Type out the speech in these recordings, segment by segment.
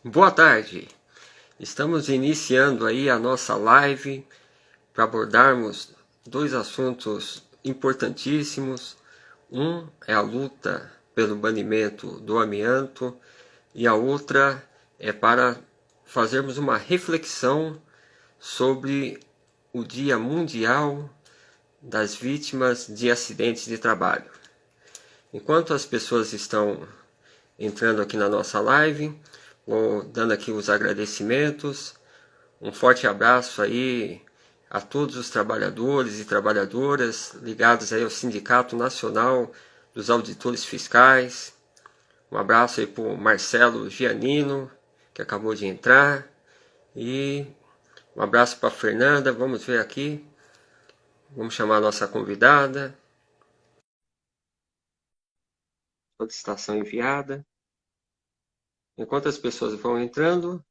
Boa tarde, estamos iniciando aí a nossa live para abordarmos dois assuntos importantíssimos. Um é a luta pelo banimento do amianto e a outra é para fazermos uma reflexão sobre o Dia Mundial das Vítimas de Acidentes de Trabalho. Enquanto as pessoas estão entrando aqui na nossa live, vou dando aqui os agradecimentos. Um forte abraço aí a todos os trabalhadores e trabalhadoras ligados aí ao Sindicato Nacional dos Auditores Fiscais. Um abraço aí para o Marcelo Giannino, que acabou de entrar. E um abraço para a Fernanda. Vamos ver aqui. Vamos chamar a nossa convidada. Solicitação enviada. Enquanto as pessoas vão entrando,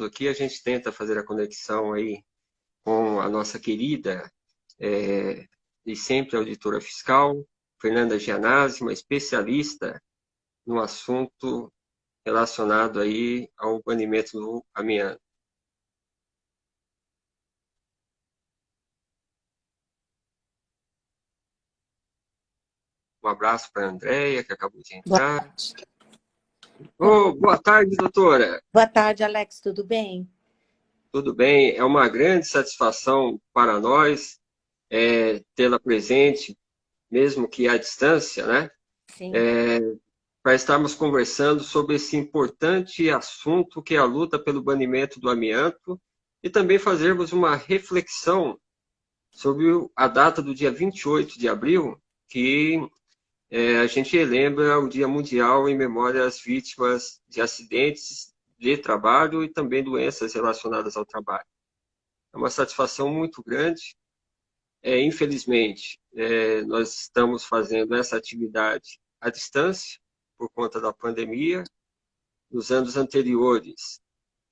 aqui, a gente tenta fazer a conexão aí com a nossa querida e sempre auditora fiscal, Fernanda Gianazzi, uma especialista no assunto relacionado aí ao banimento do amianto. Um abraço para a Andréia, que acabou de Boa entrar. tarde. Boa tarde, doutora. Boa tarde, Alex, tudo bem? Tudo bem? É uma grande satisfação para nós tê-la presente, mesmo que à distância, né? Sim. Para estarmos conversando sobre esse importante assunto que é a luta pelo banimento do amianto e também fazermos uma reflexão sobre a data do dia 28 de abril, que a gente lembra o Dia Mundial em memória às vítimas de acidentes de trabalho e também doenças relacionadas ao trabalho. É uma satisfação muito grande. Infelizmente, nós estamos fazendo essa atividade à distância por conta da pandemia. Nos anos anteriores,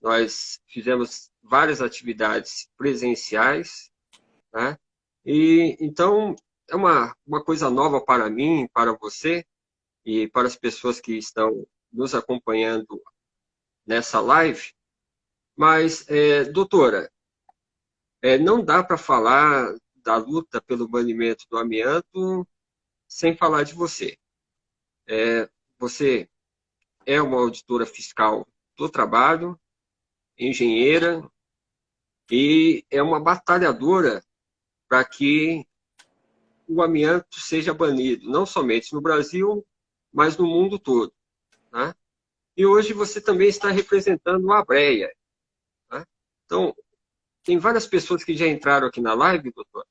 nós fizemos várias atividades presenciais, né? E então é uma coisa nova para mim, para você e para as pessoas que estão nos acompanhando nessa live. Mas, doutora, não dá para falar da luta pelo banimento do amianto sem falar de você. Você é uma auditora fiscal do trabalho, engenheira e é uma batalhadora para que o amianto seja banido, não somente no Brasil, mas no mundo todo. Né? E hoje você também está representando a Abreia. Né? Então, tem várias pessoas que já entraram aqui na live, doutor,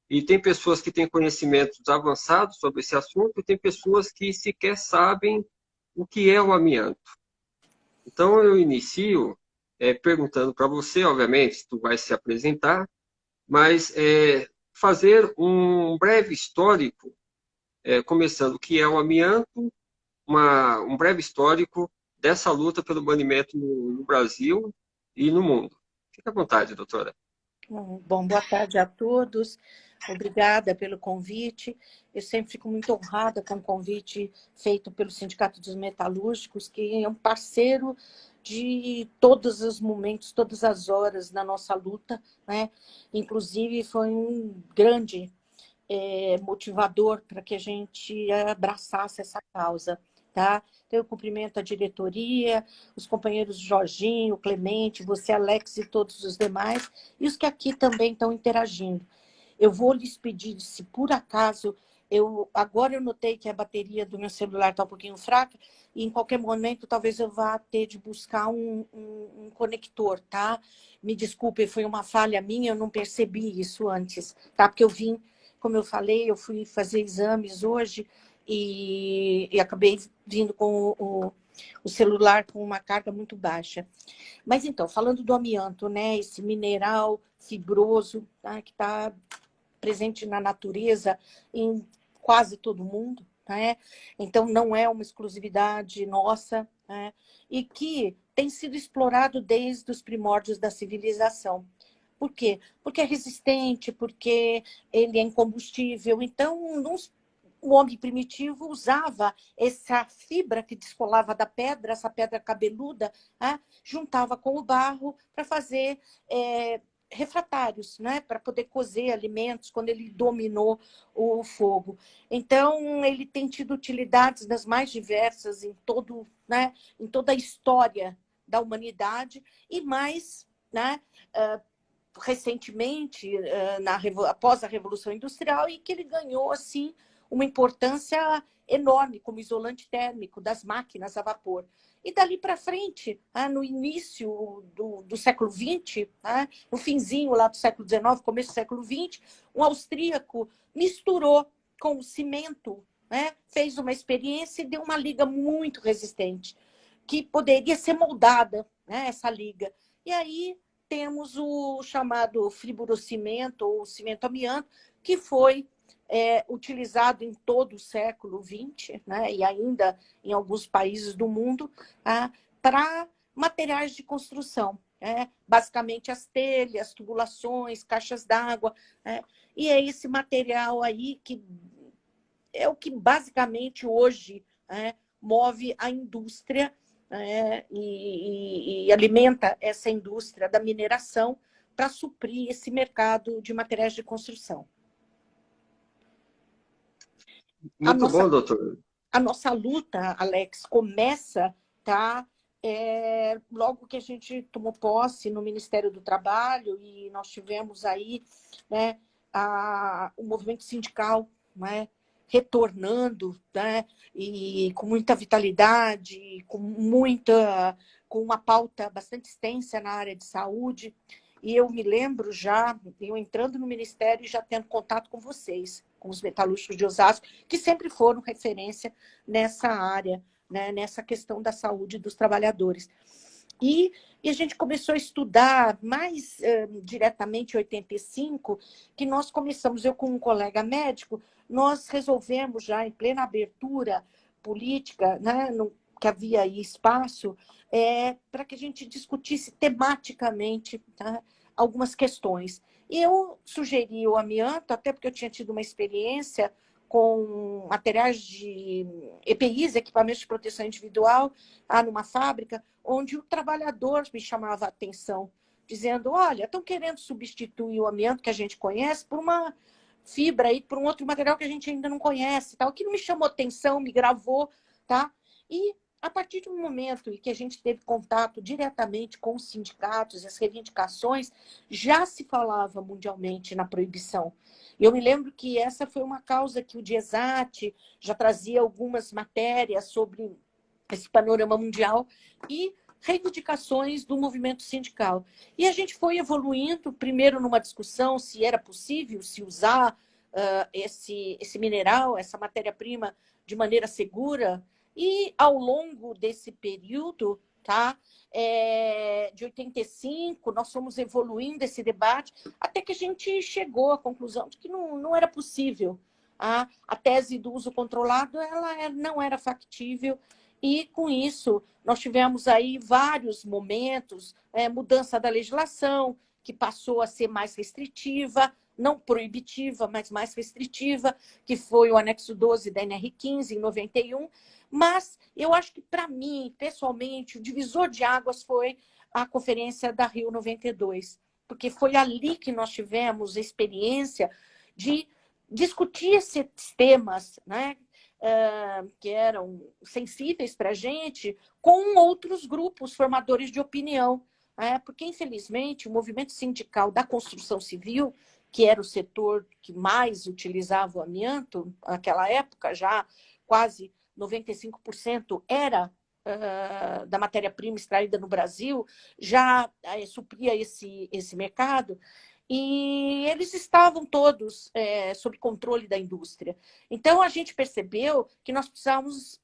e tem pessoas que têm conhecimentos avançados sobre esse assunto, e tem pessoas que sequer sabem o que é o amianto. Então, eu inicio perguntando para você, obviamente, tu vai se apresentar, mas fazer um breve histórico, começando o que é o amianto, um breve histórico dessa luta pelo banimento no Brasil e no mundo. Fique à vontade, doutora. Bom, boa tarde a todos. Obrigada pelo convite. Eu sempre fico muito honrada com o convite feito pelo Sindicato dos Metalúrgicos, que é um parceiro de todos os momentos, todas as horas na nossa luta, né? Inclusive, foi um grande motivador para que a gente abraçasse essa causa. Tá? Então, eu cumprimento a diretoria, os companheiros Jorginho, Clemente, você, Alex e todos os demais, e os que aqui também estão interagindo. Eu vou lhes pedir, se por acaso, agora eu notei que a bateria do meu celular está um pouquinho fraca, e em qualquer momento talvez eu vá ter de buscar um conector, tá? Me desculpe, foi uma falha minha, eu não percebi isso antes, tá? Porque eu vim, como eu falei, eu fui fazer exames hoje e acabei vindo com o celular com uma carga muito baixa. Mas então, falando do amianto, né? Esse mineral fibroso, tá? Que está presente na natureza em quase todo mundo, né? Então não é uma exclusividade nossa, né? E que tem sido explorado desde os primórdios da civilização. Por quê? Porque é resistente, porque ele é incombustível. Então, o homem primitivo usava essa fibra que descolava da pedra, essa pedra cabeluda, né? Juntava com o barro para fazer refratários, né? Para poder cozer alimentos quando ele dominou o fogo. Então, ele tem tido utilidades das mais diversas em todo, né? Em toda a história da humanidade e mais, né? Recentemente, após a Revolução Industrial, e que ele ganhou assim uma importância enorme como isolante térmico das máquinas a vapor. E dali para frente, no início do século XX, no finzinho lá do século XIX, começo do século XX, um austríaco misturou com o cimento, fez uma experiência e deu uma liga muito resistente, que poderia ser moldada, essa liga. E aí temos o chamado fibrocimento ou cimento amianto, que foi utilizado em todo o século XX, e ainda em alguns países do mundo, para materiais de construção. Basicamente as telhas, tubulações, caixas d'água. E é esse material aí que é o que basicamente hoje move a indústria e alimenta essa indústria da mineração para suprir esse mercado de materiais de construção. Muito bom, doutor. A nossa luta, Alex, começa logo que a gente tomou posse no Ministério do Trabalho e nós tivemos aí o movimento sindical retornando, e com muita vitalidade, com uma pauta bastante extensa na área de saúde. E eu me lembro eu entrando no Ministério e já tendo contato com vocês, com os metalúrgicos de Osasco, que sempre foram referência nessa área, nessa questão da saúde dos trabalhadores. E a gente começou a estudar mais diretamente em 85, que nós começamos, eu com um colega médico, nós resolvemos já em plena abertura política, que havia aí espaço, para que a gente discutisse tematicamente algumas questões. E eu sugeri o amianto, até porque eu tinha tido uma experiência com materiais de EPIs, equipamentos de proteção individual, numa fábrica, onde o trabalhador me chamava a atenção, dizendo, olha, estão querendo substituir o amianto que a gente conhece por uma fibra, aí, por um outro material que a gente ainda não conhece. Tal. Aquilo me chamou atenção, me gravou. Tá? E a partir de um momento em que a gente teve contato diretamente com os sindicatos e as reivindicações, já se falava mundialmente na proibição. Eu me lembro que essa foi uma causa que o DIESAT já trazia algumas matérias sobre esse panorama mundial e reivindicações do movimento sindical. E a gente foi evoluindo, primeiro numa discussão se era possível se usar esse mineral, essa matéria-prima, de maneira segura. E ao longo desse período, de 85, nós fomos evoluindo esse debate, até que a gente chegou à conclusão de que não era possível. A tese do uso controlado ela não era factível, e com isso nós tivemos aí vários momentos, mudança da legislação, que passou a ser mais restritiva, não proibitiva, mas mais restritiva, que foi o anexo 12 da NR15, em 91. Mas eu acho que, para mim, pessoalmente, o divisor de águas foi a conferência da Rio 92, porque foi ali que nós tivemos a experiência de discutir esses temas, que eram sensíveis para a gente, com outros grupos formadores de opinião. Porque, infelizmente, o movimento sindical da construção civil, que era o setor que mais utilizava o amianto, naquela época, já quase 95% era da matéria-prima extraída no Brasil, já supria esse mercado, e eles estavam todos sob controle da indústria. Então, a gente percebeu que nós precisávamos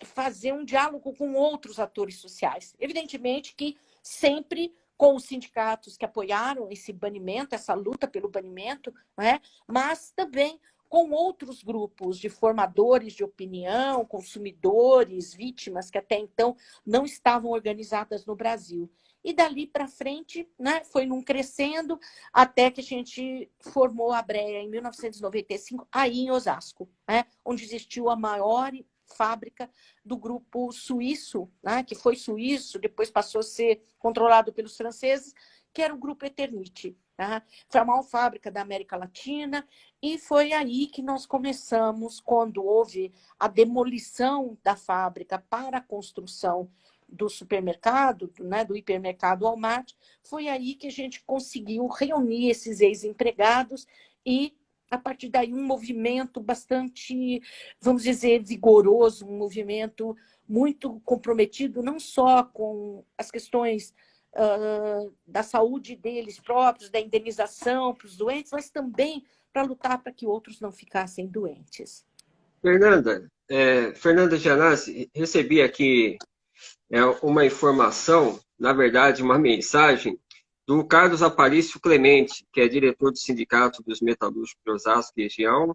fazer um diálogo com outros atores sociais. Evidentemente que sempre com os sindicatos que apoiaram esse banimento, essa luta pelo banimento, mas também com outros grupos de formadores de opinião, consumidores, vítimas, que até então não estavam organizadas no Brasil. E dali para frente, né, foi num crescendo, até que a gente formou a Abrea em 1995, aí em Osasco, né, onde existiu a maior fábrica do grupo suíço, né, que foi suíço, depois passou a ser controlado pelos franceses, que era o grupo Eternit. Tá? Foi a maior fábrica da América Latina, e foi aí que nós começamos, quando houve a demolição da fábrica para a construção do supermercado, né, do hipermercado Walmart, foi aí que a gente conseguiu reunir esses ex-empregados e, a partir daí, um movimento bastante, vamos dizer, vigoroso, um movimento muito comprometido, não só com as questões da saúde deles próprios, da indenização para os doentes, mas também para lutar para que outros não ficassem doentes. Fernanda Gianazzi, recebi aqui uma informação, na verdade, uma mensagem do Carlos Aparício Clemente, que é diretor do Sindicato dos Metalúrgicos de Osasco e região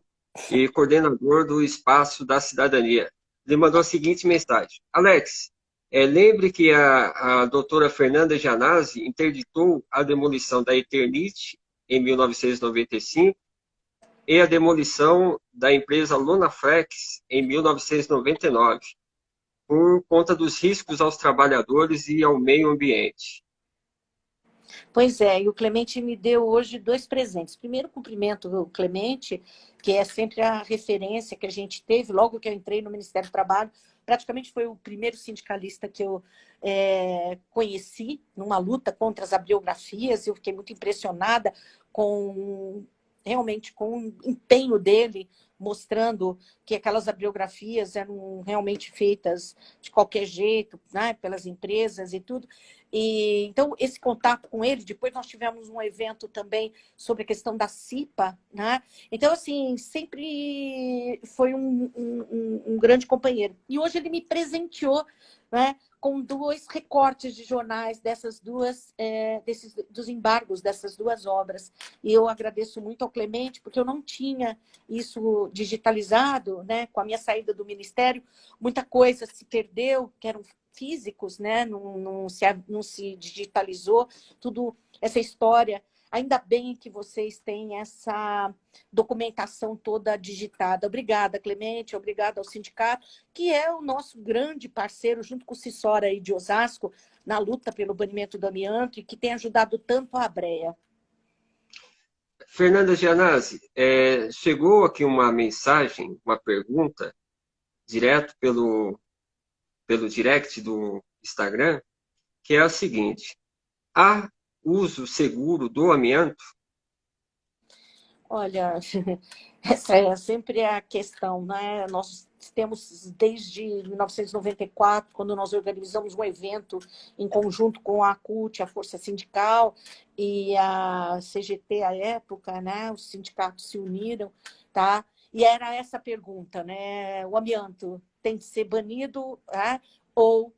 e coordenador do Espaço da Cidadania. Ele mandou a seguinte mensagem: Alex, lembre que a doutora Fernanda Gianazzi interditou a demolição da Eternit em 1995 e a demolição da empresa Lonaflex em 1999, por conta dos riscos aos trabalhadores e ao meio ambiente. Pois é, e o Clemente me deu hoje 2 presentes. Primeiro, cumprimento o Clemente, que é sempre a referência que a gente teve, logo que eu entrei no Ministério do Trabalho, praticamente foi o primeiro sindicalista que eu conheci numa luta contra as abriografias. Eu fiquei muito impressionada realmente com o empenho dele, mostrando que aquelas abriografias eram realmente feitas de qualquer jeito, né, pelas empresas e tudo. E, então, esse contato com ele, depois nós tivemos um evento também sobre a questão da CIPA, né? Então, assim, sempre foi um grande companheiro. E hoje ele me presenteou, né, com 2 recortes de jornais dos embargos dessas 2 obras. E eu agradeço muito ao Clemente, porque eu não tinha isso digitalizado, né? Com a minha saída do Ministério, muita coisa se perdeu, que eram físicos, né? Não se digitalizou tudo essa história. Ainda bem que vocês têm essa documentação toda digitada. Obrigada, Clemente, obrigada ao sindicato, que é o nosso grande parceiro, junto com o Cissora aí de Osasco, na luta pelo banimento do amianto, e que tem ajudado tanto a Abrea. Fernanda Gianazzi, chegou aqui uma mensagem, uma pergunta, direto pelo direct do Instagram, que é a seguinte: há uso seguro do amianto? Olha, essa é sempre a questão, né? Nós temos desde 1994, quando nós organizamos um evento em conjunto com a CUT, a Força Sindical e a CGT à época, né? Os sindicatos se uniram, tá? E era essa a pergunta, né? O amianto tem de ser banido, né? Ou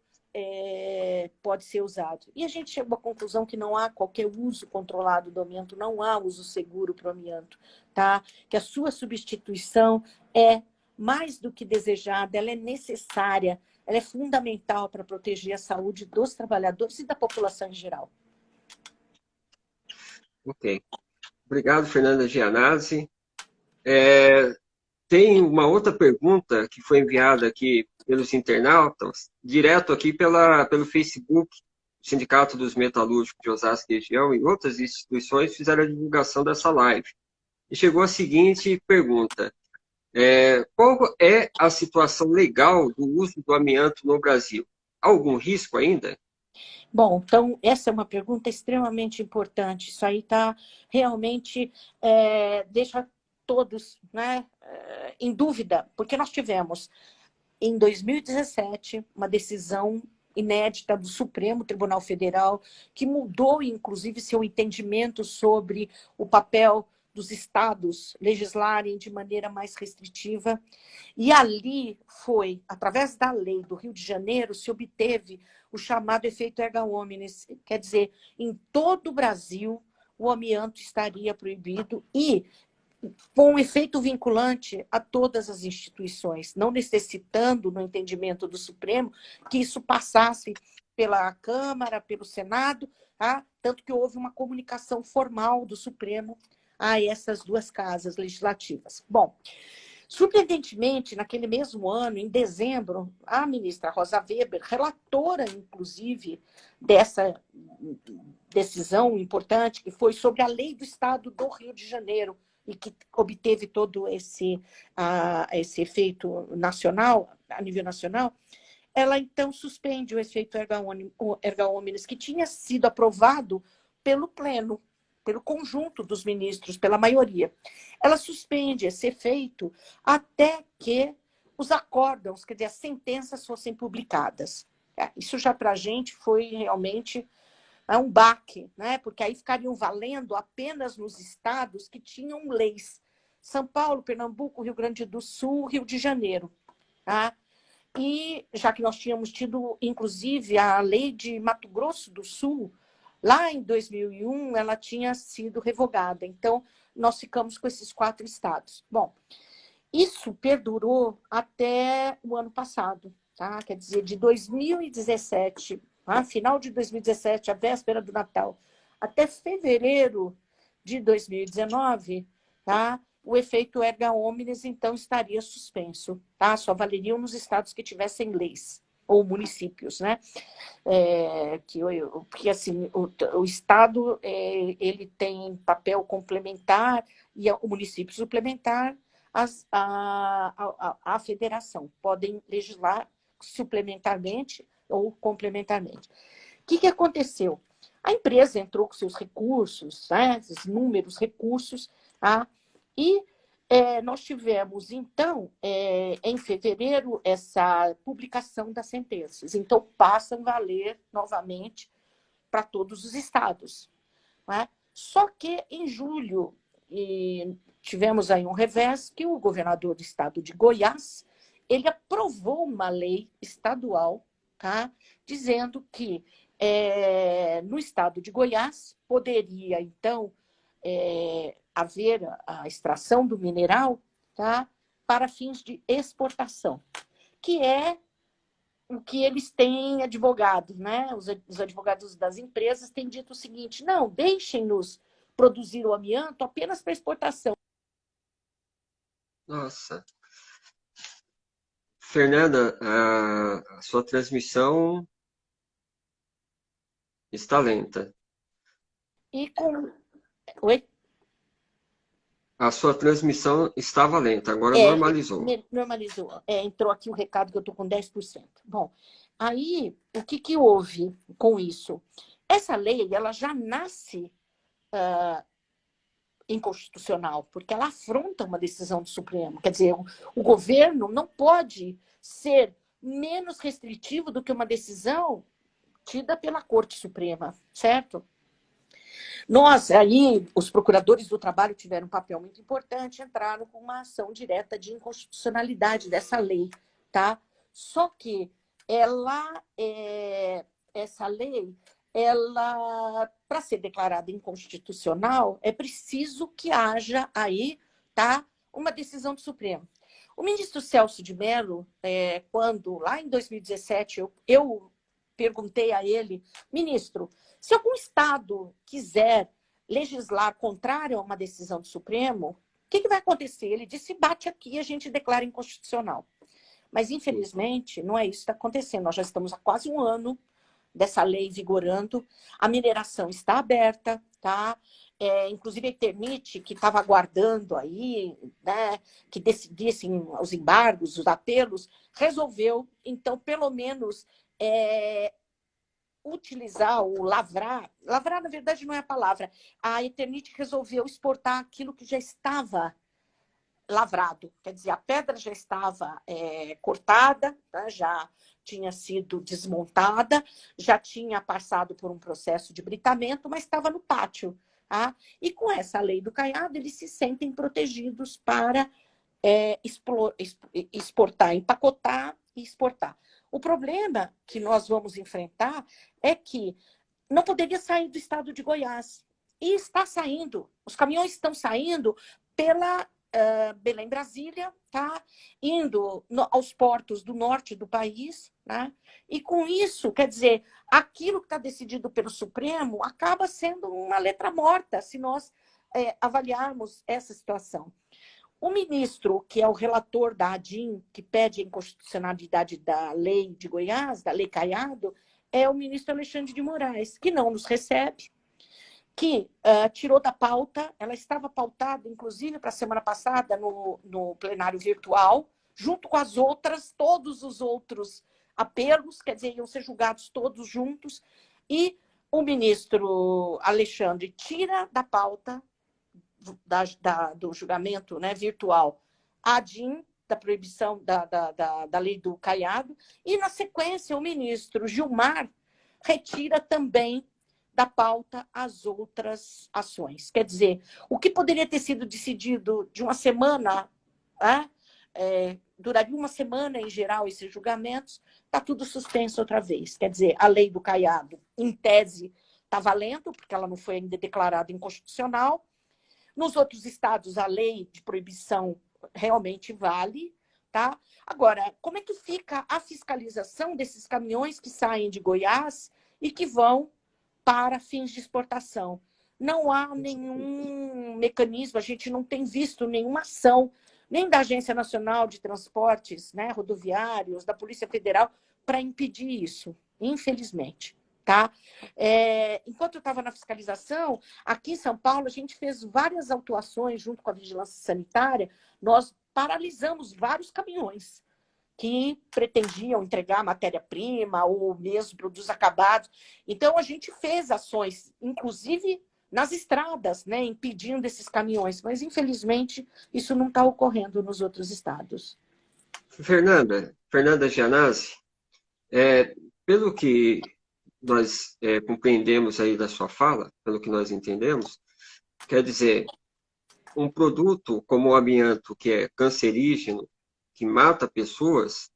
pode ser usado. E a gente chegou à conclusão que não há qualquer uso controlado do amianto, não há uso seguro para o amianto, tá? Que a sua substituição é mais do que desejada, ela é necessária, ela é fundamental para proteger a saúde dos trabalhadores e da população em geral. Ok. Obrigado, Fernanda Gianazzi. Tem uma outra pergunta que foi enviada aqui pelos internautas, direto aqui pelo Facebook. O Sindicato dos Metalúrgicos de Osasco e região e outras instituições fizeram a divulgação dessa live. E chegou a seguinte pergunta: qual é a situação legal do uso do amianto no Brasil? Há algum risco ainda? Bom, então, essa é uma pergunta extremamente importante. Isso aí está realmente deixa todos, né, em dúvida, porque nós tivemos, em 2017, uma decisão inédita do Supremo Tribunal Federal, que mudou, inclusive, seu entendimento sobre o papel dos estados legislarem de maneira mais restritiva. E ali foi, através da lei do Rio de Janeiro, se obteve o chamado efeito erga omnes, quer dizer, em todo o Brasil, o amianto estaria proibido e com um efeito vinculante a todas as instituições, não necessitando, no entendimento do Supremo, que isso passasse pela Câmara, pelo Senado, tá? Tanto que houve uma comunicação formal do Supremo a essas duas casas legislativas. Bom, surpreendentemente, naquele mesmo ano, em dezembro, a ministra Rosa Weber, relatora, inclusive, dessa decisão importante, que foi sobre a lei do Estado do Rio de Janeiro, e que obteve todo esse efeito nacional, a nível nacional, ela então suspende o efeito erga omnes, que tinha sido aprovado pelo Pleno, pelo conjunto dos ministros, pela maioria. Ela suspende esse efeito até que os acórdãos, quer dizer, as sentenças fossem publicadas. Isso já para a gente foi realmente um baque, né? Porque aí ficariam valendo apenas nos estados que tinham leis. São Paulo, Pernambuco, Rio Grande do Sul, Rio de Janeiro. Tá? E já que nós tínhamos tido, inclusive, a lei de Mato Grosso do Sul, lá em 2001, ela tinha sido revogada. Então, nós ficamos com esses 4 estados. Bom, isso perdurou até o ano passado, tá? Quer dizer, de 2017, final de 2017, a véspera do Natal, até fevereiro de 2019, tá? O efeito erga omnes, então, estaria suspenso, tá? Só valeriam nos estados que tivessem leis, ou municípios, né? Porque, assim, o Estado ele tem papel complementar e o município suplementar à federação. Podem legislar suplementarmente ou complementarmente. O que aconteceu? A empresa entrou com seus recursos, né, esses inúmeros recursos, tá? E nós tivemos, então, em fevereiro, essa publicação das sentenças. Então, passam a valer novamente para todos os estados. Né? Só que, em julho, tivemos aí um revés que o governador do estado de Goiás, ele aprovou uma lei estadual, tá? Dizendo que no estado de Goiás poderia, então, haver a extração do mineral, tá? Para fins de exportação, que é o que eles têm advogados, né? Os advogados das empresas têm dito o seguinte: não, deixem-nos produzir o amianto apenas para exportação. Nossa. Fernanda, a sua transmissão está lenta. E com... Oi? A sua transmissão estava lenta, agora normalizou. Normalizou. Entrou aqui o recado que eu estou com 10%. Bom, aí, o que houve com isso? Essa lei, ela já nasce inconstitucional, porque ela afronta uma decisão do Supremo. Quer dizer, o governo não pode ser menos restritivo do que uma decisão tida pela Corte Suprema, certo? Nós, aí, os procuradores do trabalho tiveram um papel muito importante, entraram com uma ação direta de inconstitucionalidade dessa lei, tá? Só que essa lei, para ser declarada inconstitucional, é preciso que haja aí, tá, uma decisão do Supremo. O ministro Celso de Mello, quando, lá em 2017, eu perguntei a ele: ministro, se algum Estado quiser legislar contrário a uma decisão do Supremo, o que vai acontecer? Ele disse: bate aqui e a gente declara inconstitucional. Mas, infelizmente, não é isso que está acontecendo. Nós já estamos há quase um ano dessa lei vigorando, a mineração está aberta, tá? Inclusive a Eternit, que estava aguardando aí, né, que decidissem os embargos, os apelos, resolveu, então, pelo menos, utilizar ou lavrar, na verdade não é a palavra, a Eternit resolveu exportar aquilo que já estava lavrado, quer dizer, a pedra já estava cortada, tá? Já tinha sido desmontada, já tinha passado por um processo de britamento, mas estava no pátio. Tá? E com essa lei do caiado, eles se sentem protegidos para exportar, empacotar e exportar. O problema que nós vamos enfrentar é que não poderia sair do estado de Goiás. E está saindo. Os caminhões estão saindo pela Belém-Brasília, tá? Indo aos portos do norte do país, né? E com isso, quer dizer, aquilo que está decidido pelo Supremo acaba sendo uma letra morta, se nós avaliarmos essa situação. O ministro, que é o relator da ADIM, que pede a inconstitucionalidade da lei de Goiás, da lei Caiado, é o ministro Alexandre de Moraes, que não nos recebe, que tirou da pauta, ela estava pautada, inclusive, para a semana passada, no plenário virtual, junto com as outras, todos os outros apelos, quer dizer, iam ser julgados todos juntos, e o ministro Alexandre tira da pauta do julgamento, né, virtual a ADIM, da proibição da lei do Caiado, e, na sequência, o ministro Gilmar retira também da pauta as outras ações. Quer dizer, o que poderia ter sido decidido de uma semana, duraria uma semana em geral esses julgamentos, está tudo suspenso outra vez. Quer dizer, a lei do Caiado, em tese, está valendo, porque ela não foi ainda declarada inconstitucional. Nos outros estados, a lei de proibição realmente vale. Tá? Agora, como é que fica a fiscalização desses caminhões que saem de Goiás e que vão para fins de exportação? Não há nenhum mecanismo, a gente não tem visto nenhuma ação, nem da Agência Nacional de Transportes, né, rodoviários, da Polícia Federal, para impedir isso, infelizmente. Tá? Enquanto eu estava na fiscalização, aqui em São Paulo, a gente fez várias autuações junto com a Vigilância Sanitária, nós paralisamos vários caminhões que pretendiam entregar matéria-prima ou mesmo produtos acabados. Então, a gente fez ações, inclusive nas estradas, né, impedindo esses caminhões, mas, infelizmente, isso não está ocorrendo nos outros estados. Fernanda Gianazzi, pelo que nós compreendemos aí da sua fala, pelo que nós entendemos, quer dizer, um produto como o amianto, que é cancerígeno, que mata pessoas,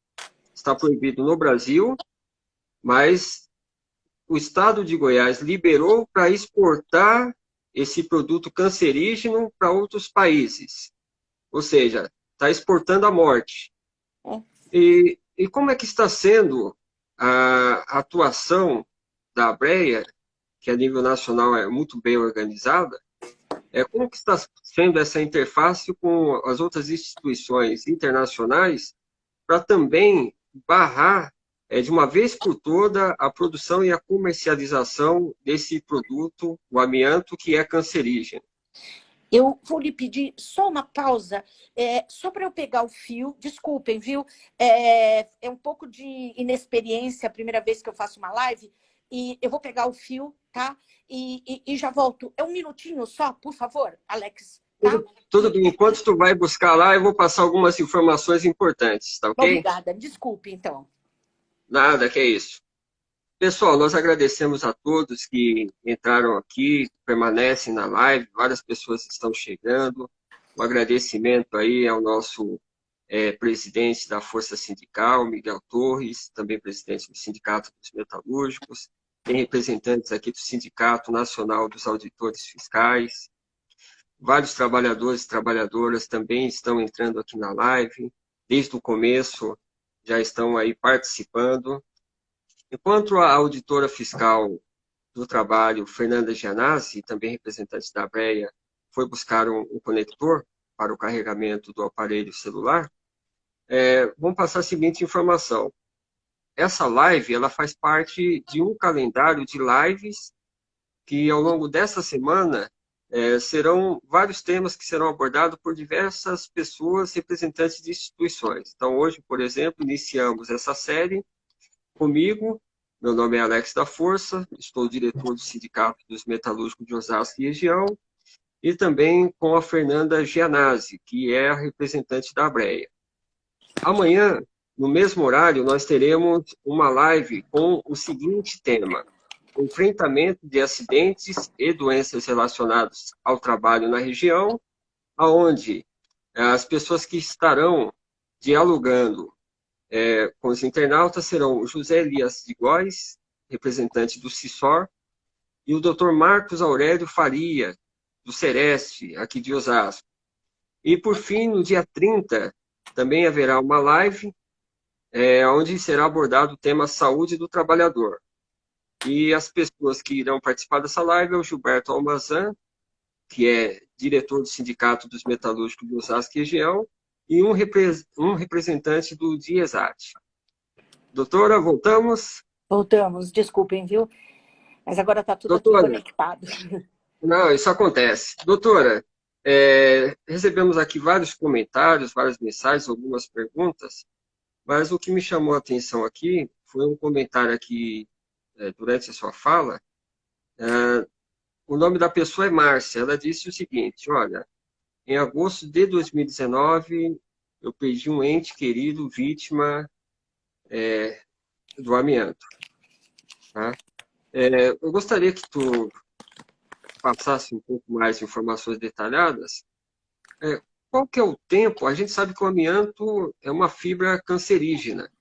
está proibido no Brasil, mas o estado de Goiás liberou para exportar esse produto cancerígeno para outros países. Ou seja, está exportando a morte. E como é que está sendo a atuação da ABREA, que a nível nacional é muito bem organizada, como que está sendo essa interface com as outras instituições internacionais para também barrar, de uma vez por toda, a produção e a comercialização desse produto, o amianto, que é cancerígeno? Eu vou lhe pedir só uma pausa, só para eu pegar o fio. Desculpem, viu? É um pouco de inexperiência, a primeira vez que eu faço uma live, e eu vou pegar o fio, tá? E já volto. É um minutinho só, por favor, Alex. Tá? Tudo bem. Enquanto tu vai buscar lá, eu vou passar algumas informações importantes, tá ok? Obrigada. Desculpe, então. Nada, que é isso. Pessoal, nós agradecemos a todos que entraram aqui, permanecem na live, várias pessoas estão chegando. Um agradecimento aí ao nosso presidente da Força Sindical, Miguel Torres, também presidente do Sindicato dos Metalúrgicos. Tem representantes aqui do Sindicato Nacional dos Auditores Fiscais. Vários trabalhadores e trabalhadoras também estão entrando aqui na live. Desde o começo já estão aí participando. Enquanto a auditora fiscal do trabalho, Fernanda Gianazzi, também representante da ABREA, foi buscar um conector para o carregamento do aparelho celular, vamos passar a seguinte informação. Essa live ela faz parte de um calendário de lives que, ao longo dessa semana, serão vários temas que serão abordados por diversas pessoas representantes de instituições. Então, hoje, por exemplo, iniciamos essa série comigo. Meu nome é Alex da Força, estou diretor do Sindicato dos Metalúrgicos de Osasco e região, e também com a Fernanda Gianazzi, que é a representante da ABREA. Amanhã, no mesmo horário, nós teremos uma live com o seguinte tema: enfrentamento de acidentes e doenças relacionadas ao trabalho na região, onde as pessoas que estarão dialogando com os internautas serão o José Elias de Góes, representante do CISOR, e o Dr. Marcos Aurélio Faria, do Sereste, aqui de Osasco. E, por fim, no dia 30, também haverá uma live, onde será abordado o tema saúde do trabalhador. E as pessoas que irão participar dessa live é o Gilberto Almazan, que é diretor do Sindicato dos Metalúrgicos de Osasco e região, e um representante do DIESAT. Doutora, voltamos? Voltamos, desculpem, viu? Mas agora está tudo aqui Doutora, conectado. não, isso acontece. Doutora, recebemos aqui vários comentários, várias mensagens, algumas perguntas, mas o que me chamou a atenção aqui foi um comentário aqui, durante a sua fala. O nome da pessoa é Márcia. Ela disse o seguinte: olha, em agosto de 2019, eu perdi um ente querido vítima do amianto. Tá? Eu gostaria que tu passasse um pouco mais de informações detalhadas. Qual que é o tempo? A gente sabe que o amianto é uma fibra cancerígena.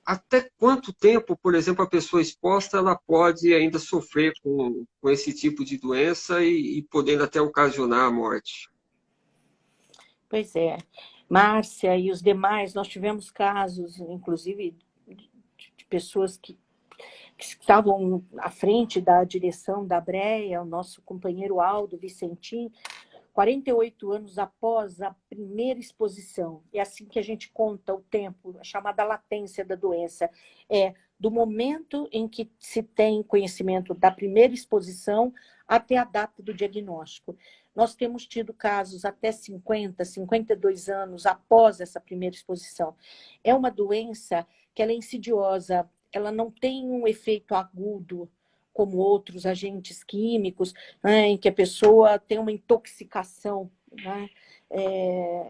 Até quanto tempo, por exemplo, a pessoa exposta ela pode ainda sofrer com esse tipo de doença e podendo até ocasionar a morte? Pois é. Márcia e os demais, nós tivemos casos, inclusive, de pessoas que estavam à frente da direção da Breia, o nosso companheiro Aldo Vicentim, 48 anos após a primeira exposição. É assim que a gente conta o tempo, a chamada latência da doença. É do momento em que se tem conhecimento da primeira exposição até a data do diagnóstico. Nós temos tido casos até 50, 52 anos após essa primeira exposição. É uma doença que ela é insidiosa, ela não tem um efeito agudo, como outros agentes químicos, né, em que a pessoa tem uma intoxicação, né,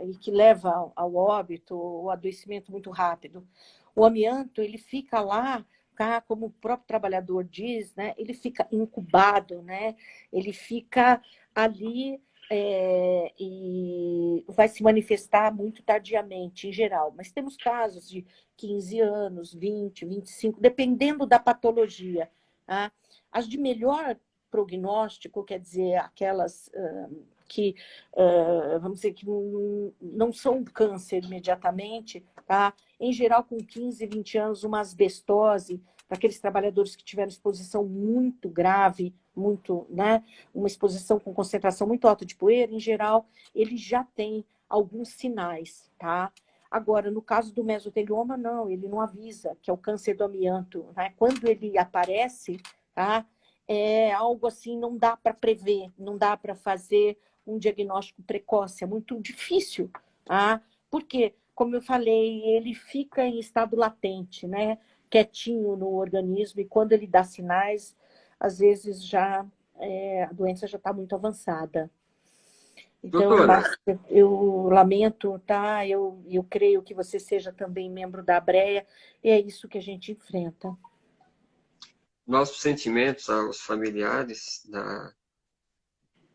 e que leva ao óbito, o adoecimento muito rápido. O amianto, ele fica lá, tá, como o próprio trabalhador diz, né, ele fica incubado, né, ele fica ali e vai se manifestar muito tardiamente, em geral. Mas temos casos de 15 anos, 20, 25, dependendo da patologia. Tá? As de melhor prognóstico, quer dizer, aquelas que, vamos dizer, que não são câncer imediatamente, tá? Em geral, com 15, 20 anos, uma asbestose, para aqueles trabalhadores que tiveram exposição muito grave, muito, né, uma exposição com concentração muito alta de poeira, em geral, ele já tem alguns sinais, tá? Agora, no caso do mesotelioma, não, ele não avisa, que é o câncer do amianto, né? Quando ele aparece, tá? É algo assim, não dá para prever, não dá para fazer um diagnóstico precoce, é muito difícil, tá? Porque, como eu falei, ele fica em estado latente, né? Quietinho no organismo, e quando ele dá sinais, às vezes já a doença já está muito avançada. Então, Doutora, Márcia, eu lamento, tá? Eu creio que você seja também membro da ABREA, e é isso que a gente enfrenta. nossos sentimentos aos familiares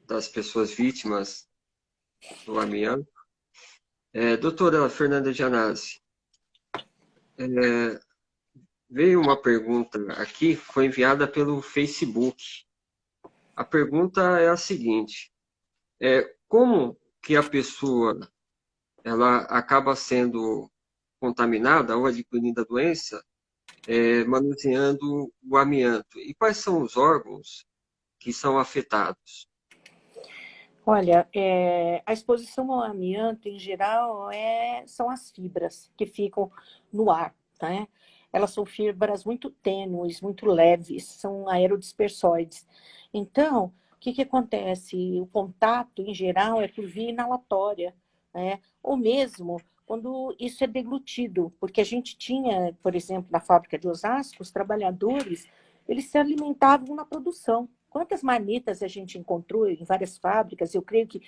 das pessoas vítimas do amianto. Doutora Fernanda Gianazzi, veio uma pergunta aqui, foi enviada pelo Facebook. A pergunta é a seguinte: como que a pessoa ela acaba sendo contaminada ou adquirindo a doença, manuseando o amianto? E quais são os órgãos que são afetados? Olha, a exposição ao amianto, em geral, são as fibras que ficam no ar, né? Elas são fibras muito tênues, muito leves, são aerodispersóides. Então, o que acontece? O contato, em geral, é por via inalatória, né? Ou mesmo quando isso é deglutido, porque a gente tinha, por exemplo, na fábrica de Osasco, os trabalhadores, eles se alimentavam na produção. Quantas marmitas a gente encontrou em várias fábricas, eu creio que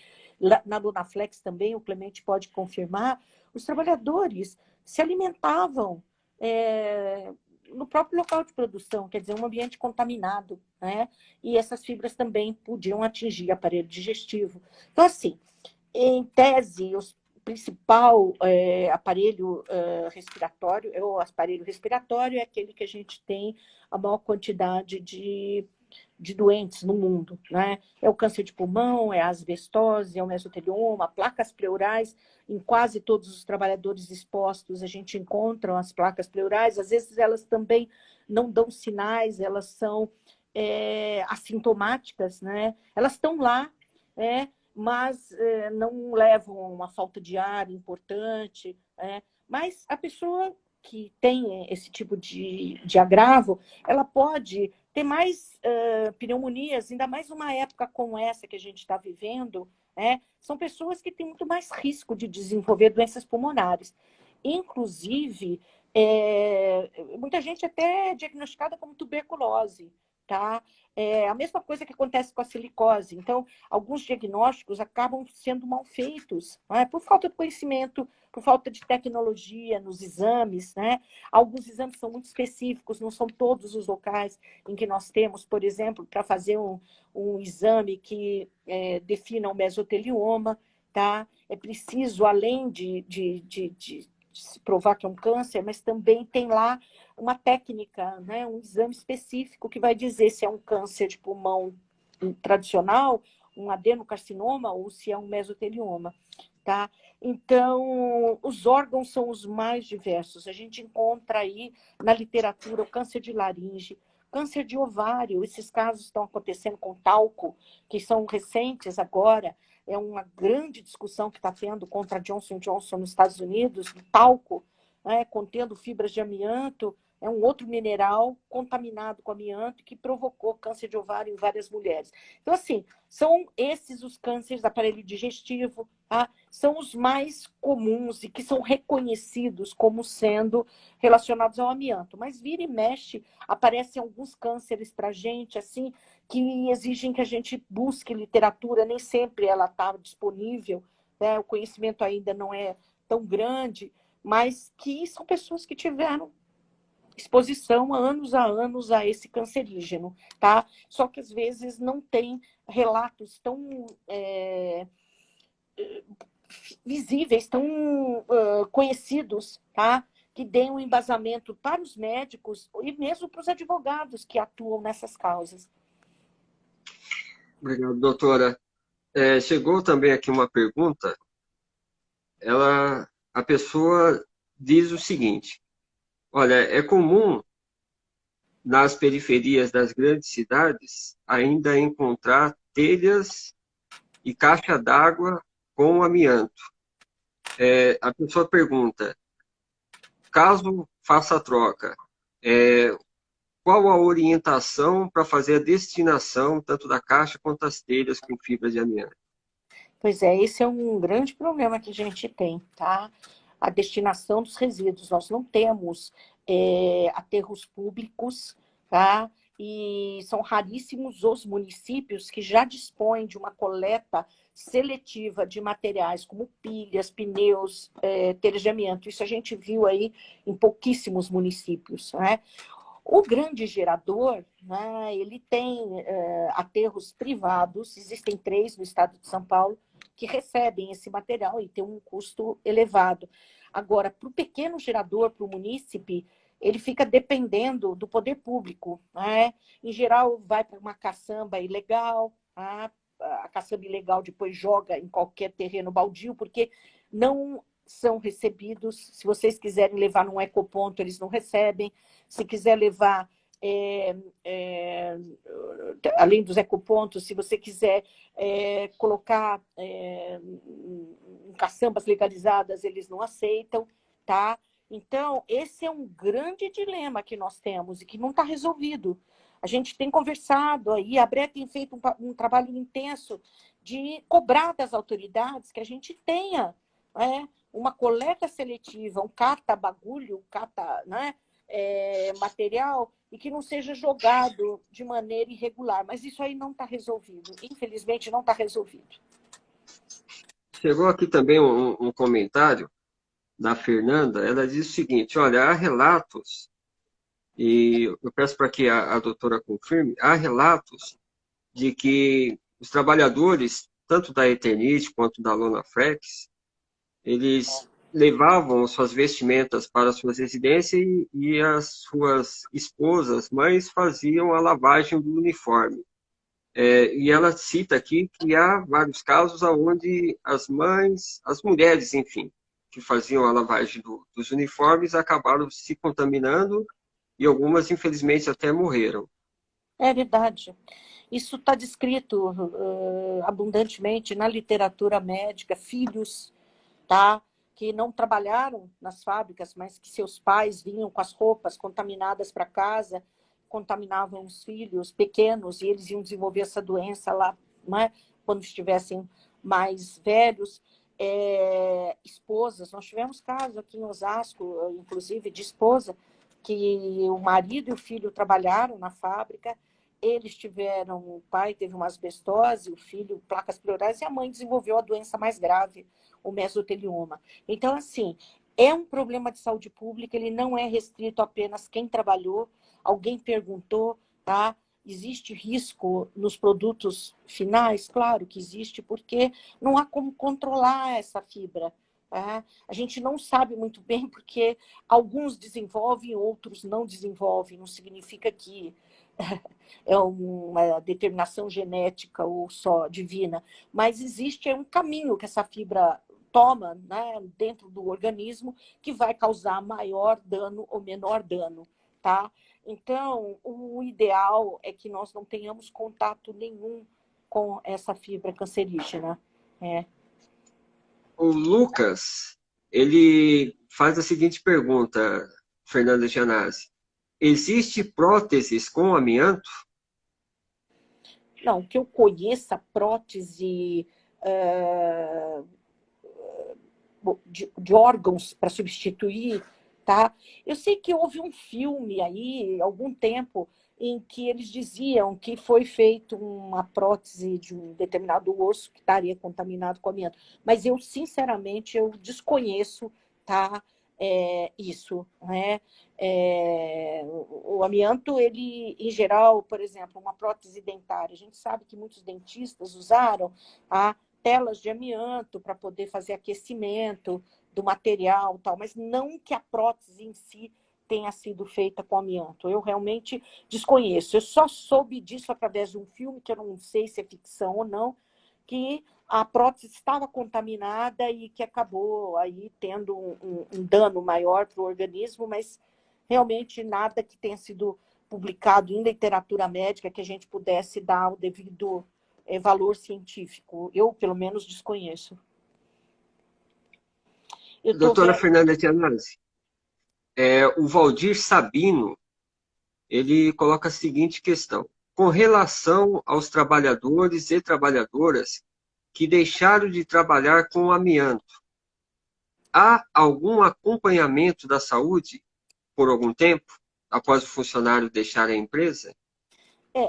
na Lunaflex também, o Clemente pode confirmar, os trabalhadores se alimentavam no próprio local de produção, quer dizer, um ambiente contaminado, né? E essas fibras também podiam atingir aparelho digestivo. Então, assim, em tese, o principal aparelho respiratório, o aparelho respiratório é aquele que a gente tem a maior quantidade de de doentes no mundo, né? É o câncer de pulmão, é a asbestose, é o mesotelioma, placas pleurais. Em quase todos os trabalhadores expostos, a gente encontra as placas pleurais. Às vezes, elas também não dão sinais, elas são assintomáticas, né? Elas estão lá, mas não levam a uma falta de ar importante. Mas a pessoa que tem esse tipo de agravo, ela pode ter mais pneumonias, ainda mais numa época como essa que a gente está vivendo, são pessoas que têm muito mais risco de desenvolver doenças pulmonares. Inclusive, muita gente até é diagnosticada como tuberculose, tá? A mesma coisa que acontece com a silicose. Então, alguns diagnósticos acabam sendo mal feitos, por falta de conhecimento, por falta de tecnologia nos exames, né? Alguns exames são muito específicos, não são todos os locais em que nós temos, por exemplo, para fazer um exame que defina o mesotelioma, tá? É preciso, além de se provar que é um câncer, mas também tem lá uma técnica, né, um exame específico que vai dizer se é um câncer de pulmão tradicional, um adenocarcinoma ou se é um mesotelioma, tá? Então, os órgãos são os mais diversos. A gente encontra aí na literatura o câncer de laringe, câncer de ovário. Esses casos estão acontecendo com talco, que são recentes agora. É uma grande discussão que está tendo contra a Johnson Johnson nos Estados Unidos, o talco, contendo fibras de amianto, é um outro mineral contaminado com amianto que provocou câncer de ovário em várias mulheres. Então, assim, são esses os cânceres do aparelho digestivo, tá? São os mais comuns e que são reconhecidos como sendo relacionados ao amianto. Mas vira e mexe, aparecem alguns cânceres para a gente, assim, que exigem que a gente busque literatura, nem sempre ela está disponível, né? O conhecimento ainda não é tão grande, mas que são pessoas que tiveram exposição há anos a esse cancerígeno, tá? Só que às vezes não tem relatos tão visíveis, tão conhecidos, tá? Que deem um embasamento para os médicos e mesmo para os advogados que atuam nessas causas. Obrigado, doutora. Chegou também aqui uma pergunta. A pessoa diz o seguinte: olha, é comum nas periferias das grandes cidades ainda encontrar telhas e caixa d'água com amianto. A pessoa pergunta, caso faça a troca, qual a orientação para fazer a destinação tanto da caixa quanto das telhas com fibras de amianto? Pois é, esse é um grande problema que a gente tem, tá? A destinação dos resíduos. Nós não temos aterros públicos, tá? E são raríssimos os municípios que já dispõem de uma coleta seletiva de materiais como pilhas, pneus, telhas de amianto. Isso a gente viu aí em pouquíssimos municípios, né? O grande gerador, né, ele tem aterros privados, existem 3 no estado de São Paulo, que recebem esse material e tem um custo elevado. Agora, para o pequeno gerador, para o munícipe, ele fica dependendo do poder público, né? Em geral, vai para uma caçamba ilegal, tá? A caçamba ilegal depois joga em qualquer terreno baldio, porque não são recebidos. Se vocês quiserem levar num ecoponto, eles não recebem. Se quiser levar, além dos ecopontos, se você quiser colocar em caçambas legalizadas, eles não aceitam, tá? Então, esse é um grande dilema que nós temos e que não está resolvido. A gente tem conversado aí, a ABRE tem feito um trabalho intenso de cobrar das autoridades que a gente tenha uma coleta seletiva, um cata-bagulho, né, material, e que não seja jogado de maneira irregular. Mas isso aí não está resolvido. Infelizmente, não está resolvido. Chegou aqui também um comentário da Fernanda. Ela diz o seguinte: olha, há relatos, e eu peço para que a doutora confirme, há relatos de que os trabalhadores, tanto da Eternit quanto da Lonaflex, eles levavam suas vestimentas para suas residências e as suas esposas, mães, faziam a lavagem do uniforme. E ela cita aqui que há vários casos onde as mães, as mulheres, enfim, que faziam a lavagem dos uniformes acabaram se contaminando e algumas, infelizmente, até morreram. É verdade. Isso está descrito abundantemente na literatura médica, filhos, tá? Que não trabalharam nas fábricas, mas que seus pais vinham com as roupas contaminadas para casa, contaminavam os filhos pequenos e eles iam desenvolver essa doença lá, né? Quando estivessem mais velhos. Esposas, nós tivemos caso aqui em Osasco, inclusive, de esposa, que o marido e o filho trabalharam na fábrica, eles tiveram, o pai teve uma asbestose, o filho placas pleurais, e a mãe desenvolveu a doença mais grave, o mesotelioma. Então, assim, é um problema de saúde pública, ele não é restrito apenas quem trabalhou. Alguém perguntou, tá? Existe risco nos produtos finais? Claro que existe, porque não há como controlar essa fibra. Tá? A gente não sabe muito bem, porque alguns desenvolvem, outros não desenvolvem. Não significa que é uma determinação genética ou só divina, mas existe um caminho que essa fibra toma, né, dentro do organismo, que vai causar maior dano ou menor dano, tá? Então, o ideal é que nós não tenhamos contato nenhum com essa fibra cancerígena. O Lucas, ele faz a seguinte pergunta, Fernanda Gianazzi. Existe próteses com amianto? Não, que eu conheça prótese de órgãos para substituir, tá? Eu sei que houve um filme aí, algum tempo, em que eles diziam que foi feito uma prótese de um determinado osso que estaria contaminado com amianto. Mas eu, sinceramente, eu desconheço, tá? Isso, né? O amianto, ele, em geral, por exemplo, uma prótese dentária, a gente sabe que muitos dentistas usaram telas de amianto para poder fazer aquecimento do material, tal, mas não que a prótese em si tenha sido feita com amianto. Eu realmente desconheço. Eu só soube disso através de um filme, que eu não sei se é ficção ou não, que a prótese estava contaminada e que acabou aí tendo um dano maior para o organismo, mas realmente nada que tenha sido publicado em literatura médica que a gente pudesse dar o devido valor científico. Eu, pelo menos, desconheço. Eu estou Doutora vendo... Fernanda Gianazzi, o Valdir Sabino, ele coloca a seguinte questão. Com relação aos trabalhadores e trabalhadoras que deixaram de trabalhar com amianto, há algum acompanhamento da saúde por algum tempo, após o funcionário deixar a empresa?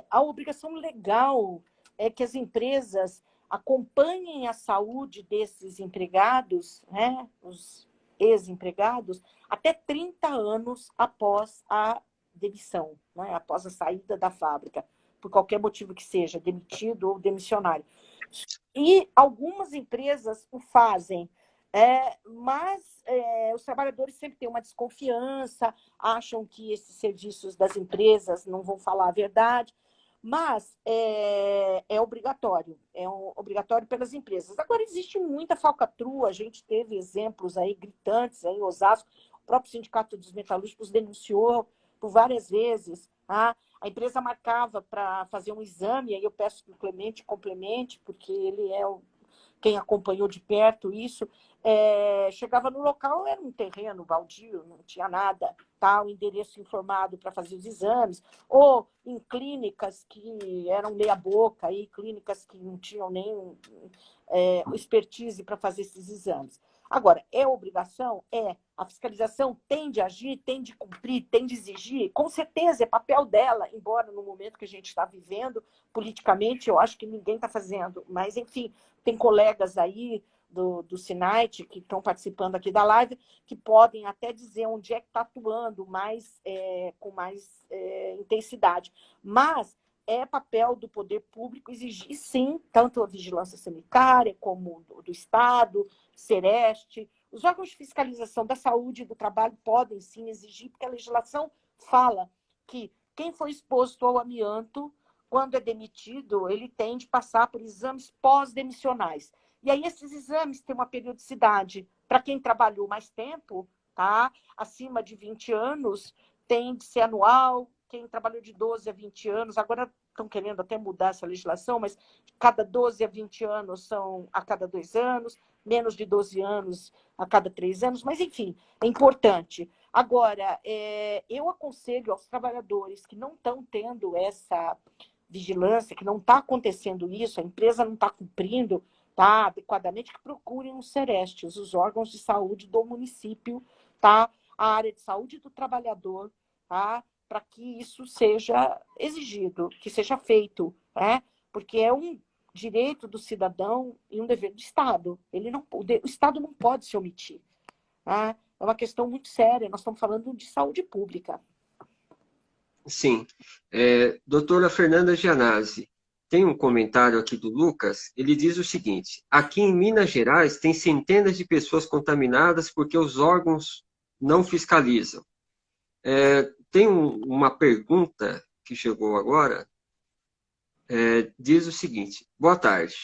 A obrigação legal é que as empresas acompanhem a saúde desses empregados, né, os ex-empregados, até 30 anos após a demissão, né, após a saída da fábrica, por qualquer motivo que seja, demitido ou demissionário. E algumas empresas o fazem, mas os trabalhadores sempre têm uma desconfiança, acham que esses serviços das empresas não vão falar a verdade, mas obrigatório, obrigatório pelas empresas. Agora, existe muita falcatrua, a gente teve exemplos aí gritantes aí em Osasco, o próprio Sindicato dos Metalúrgicos denunciou por várias vezes, tá? A empresa marcava para fazer um exame, aí eu peço que o Clemente complemente, porque ele é quem acompanhou de perto isso. Chegava no local, era um terreno baldio, não tinha nada, tá? O endereço informado para fazer os exames, ou em clínicas que eram meia-boca, clínicas que não tinham nem expertise para fazer esses exames. Agora, é obrigação? A fiscalização tem de agir, tem de cumprir, tem de exigir? Com certeza, é papel dela, embora no momento que a gente está vivendo, politicamente, eu acho que ninguém está fazendo. Mas, enfim, tem colegas aí do Sinait que estão participando aqui da live, que podem até dizer onde é que está atuando com mais intensidade. Mas é papel do poder público exigir, sim, tanto a vigilância sanitária como do Estado, Sereste, Os órgãos de fiscalização da saúde e do trabalho podem sim exigir, porque a legislação fala que quem foi exposto ao amianto, quando é demitido, ele tem de passar por exames pós-demissionais. E aí esses exames têm uma periodicidade. Para quem trabalhou mais tempo, tá? Acima de 20 anos, tem de ser anual. Quem trabalhou de 12 a 20 anos, agora estão querendo até mudar essa legislação, mas cada 12 a 20 anos são a cada 2 anos, menos de 12 anos a cada 3 anos, mas enfim, é importante. Agora, eu aconselho aos trabalhadores que não estão tendo essa vigilância, que não está acontecendo isso, a empresa não está cumprindo, tá, adequadamente, que procurem os Serestes, os órgãos de saúde do município, tá, a área de saúde do trabalhador, tá, para que isso seja exigido, que seja feito, né? Porque é um direito do cidadão e um dever do Estado. O Estado não pode se omitir. Né? É uma questão muito séria, nós estamos falando de saúde pública. Sim. Doutora Fernanda Gianazzi, tem um comentário aqui do Lucas, ele diz o seguinte: aqui em Minas Gerais tem centenas de pessoas contaminadas porque os órgãos não fiscalizam. Tem uma pergunta que chegou agora, diz o seguinte: boa tarde.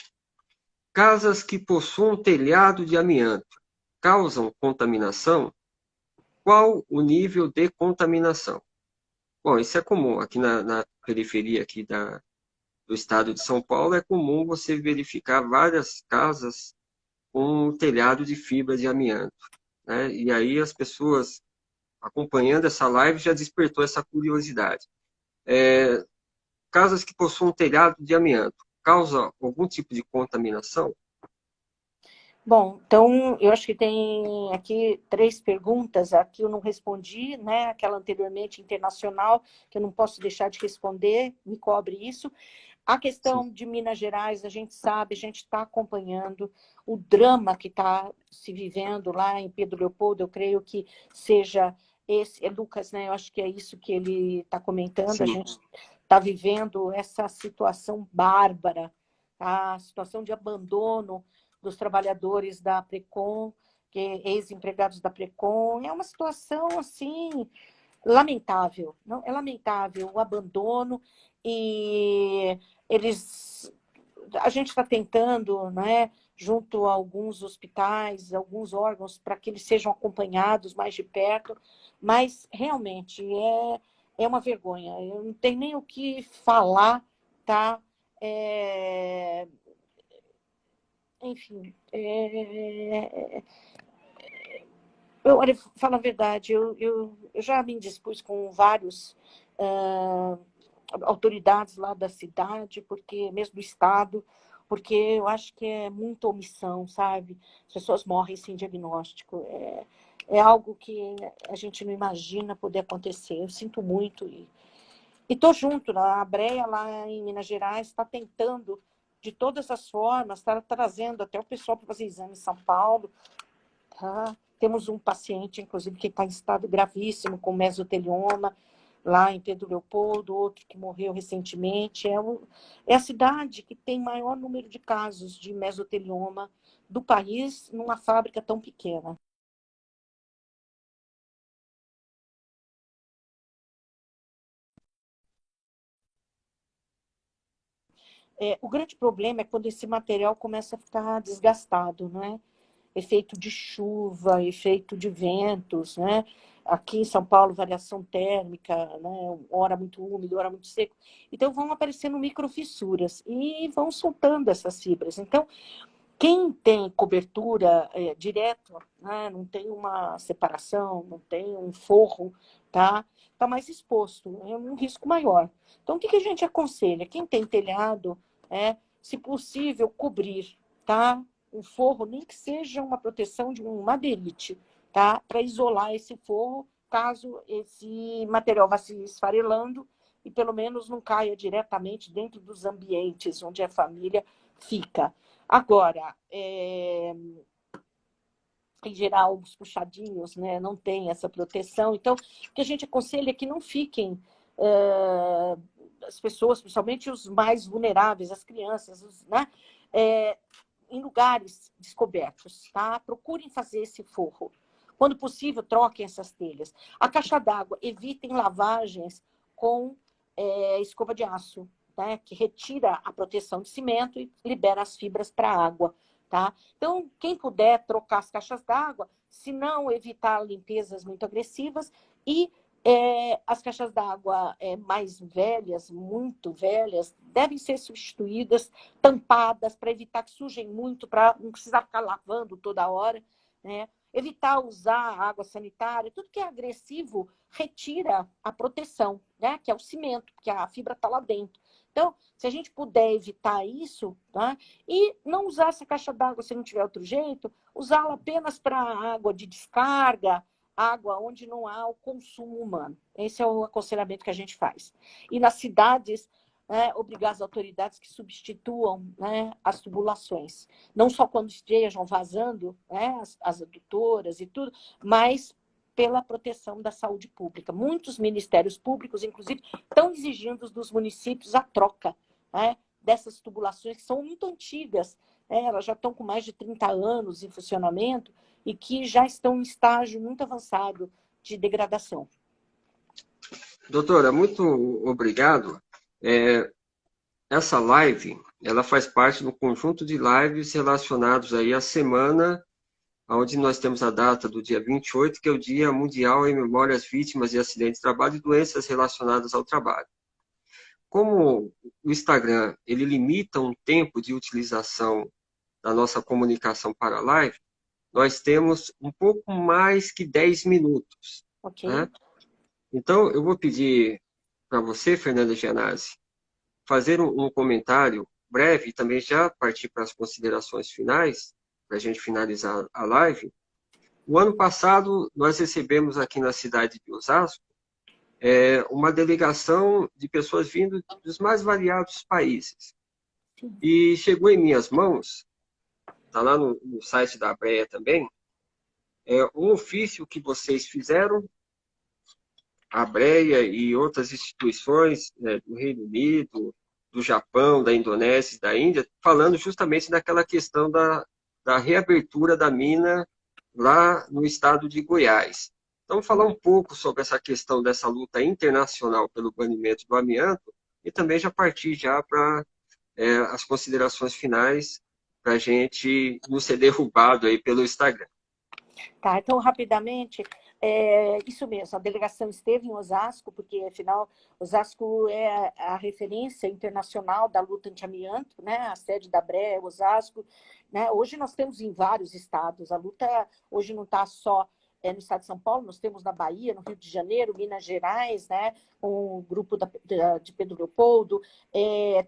Casas que possuam telhado de amianto causam contaminação? Qual o nível de contaminação? Bom, isso é comum. Aqui na periferia aqui do estado de São Paulo, é comum você verificar várias casas com telhado de fibra de amianto, né? E aí as pessoas acompanhando essa live já despertou essa curiosidade. Casas que possuam telhado de amianto causa algum tipo de contaminação? Bom, então eu acho que tem aqui 3 perguntas, aqui eu não respondi, né? Aquela anteriormente internacional, que eu não posso deixar de responder, me cobre isso. A Sim. questão de Minas Gerais, a gente sabe, a gente está acompanhando o drama que está se vivendo lá em Pedro Leopoldo, eu creio que seja esse, Lucas, né? Eu acho que é isso que ele está comentando, a Sim. gente está vivendo essa situação bárbara, tá? A situação de abandono dos trabalhadores da Precon, ex-empregados da Precon, é uma situação, assim, lamentável, não? É lamentável o abandono e a gente está tentando, né, junto a alguns hospitais, alguns órgãos, para que eles sejam acompanhados mais de perto, mas realmente é uma vergonha, eu não tenho nem o que falar, tá? Enfim, olha, falo a verdade, eu já me indispus com vários autoridades lá da cidade, porque mesmo do estado, porque eu acho que é muita omissão, sabe? As pessoas morrem sem diagnóstico. É algo que a gente não imagina poder acontecer. Eu sinto muito e estou junto. A Abreia, lá em Minas Gerais, está tentando, de todas as formas, está trazendo até o pessoal para fazer exame em São Paulo. Tá? Temos um paciente, inclusive, que está em estado gravíssimo, com mesotelioma, lá em Pedro Leopoldo, outro que morreu recentemente. É a cidade que tem maior número de casos de mesotelioma do país numa fábrica tão pequena. O grande problema é quando esse material começa a ficar desgastado, né? Efeito de chuva, efeito de ventos, né? Aqui em São Paulo, variação térmica, né? Hora muito úmido, hora muito seco. Então, vão aparecendo microfissuras e vão soltando essas fibras. Então, quem tem cobertura direto, né? Não tem uma separação, não tem um forro, tá? Está mais exposto, é um risco maior. Então, o que a gente aconselha? Quem tem telhado, se possível, cobrir, tá? Um forro, nem que seja uma proteção de um madeirite, tá? Para isolar esse forro, caso esse material vá se esfarelando e pelo menos não caia diretamente dentro dos ambientes onde a família fica. Agora, em geral, os puxadinhos, né, não têm essa proteção. Então, o que a gente aconselha é que não fiquem as pessoas, principalmente os mais vulneráveis, as crianças, né, em lugares descobertos, tá? Procurem fazer esse forro. Quando possível, troquem essas telhas. A caixa d'água, evitem lavagens com escova de aço, né? Que retira a proteção de cimento e libera as fibras para a água. Tá? Então, quem puder trocar as caixas d'água, se não evitar limpezas muito agressivas e as caixas d'água mais velhas, muito velhas, devem ser substituídas, tampadas, para evitar que sujem muito, para não precisar ficar lavando toda hora, né? Evitar usar água sanitária, tudo que é agressivo retira a proteção, né? Que é o cimento, porque a fibra está lá dentro. Então, se a gente puder evitar isso, tá? E não usar essa caixa d'água se não tiver outro jeito, usá-la apenas para água de descarga, água onde não há o consumo humano. Esse é o aconselhamento que a gente faz. E nas cidades, obrigar as autoridades que substituam, né, as tubulações. Não só quando estejam vazando, né, as adutoras e tudo, mas pela proteção da saúde pública. Muitos ministérios públicos, inclusive, estão exigindo dos municípios a troca, né, dessas tubulações que são muito antigas, elas já estão com mais de 30 anos em funcionamento e que já estão em estágio muito avançado de degradação. Doutora, muito obrigado. Essa live, ela faz parte do conjunto de lives relacionados aí à semana, onde nós temos a data do dia 28, que é o Dia Mundial em Memória às Vítimas de Acidentes de Trabalho e Doenças Relacionadas ao Trabalho. Como o Instagram, ele limita um tempo de utilização da nossa comunicação para a live, nós temos um pouco mais que 10 minutos. Ok. Né? Então, eu vou pedir para você, Fernanda Gianazzi, fazer um comentário breve e também já partir para as considerações finais, para a gente finalizar a live. O ano passado, nós recebemos aqui na cidade de Osasco uma delegação de pessoas vindo dos mais variados países. E chegou em minhas mãos, está lá no site da ABREA também, um ofício que vocês fizeram, a ABREA e outras instituições do Reino Unido, do Japão, da Indonésia, da Índia, falando justamente daquela questão da reabertura da mina lá no estado de Goiás. Então, falar um pouco sobre essa questão dessa luta internacional pelo banimento do amianto e também já partir já para as considerações finais para a gente não ser derrubado aí pelo Instagram. Tá, então, rapidamente, isso mesmo, a delegação esteve em Osasco, porque, afinal, Osasco é a referência internacional da luta anti-amianto, né? A sede da ABREA é Osasco, né? Hoje nós temos em vários estados, a luta hoje não está só no estado de São Paulo, nós temos na Bahia, no Rio de Janeiro, Minas Gerais, né? Com o grupo de Pedro Leopoldo,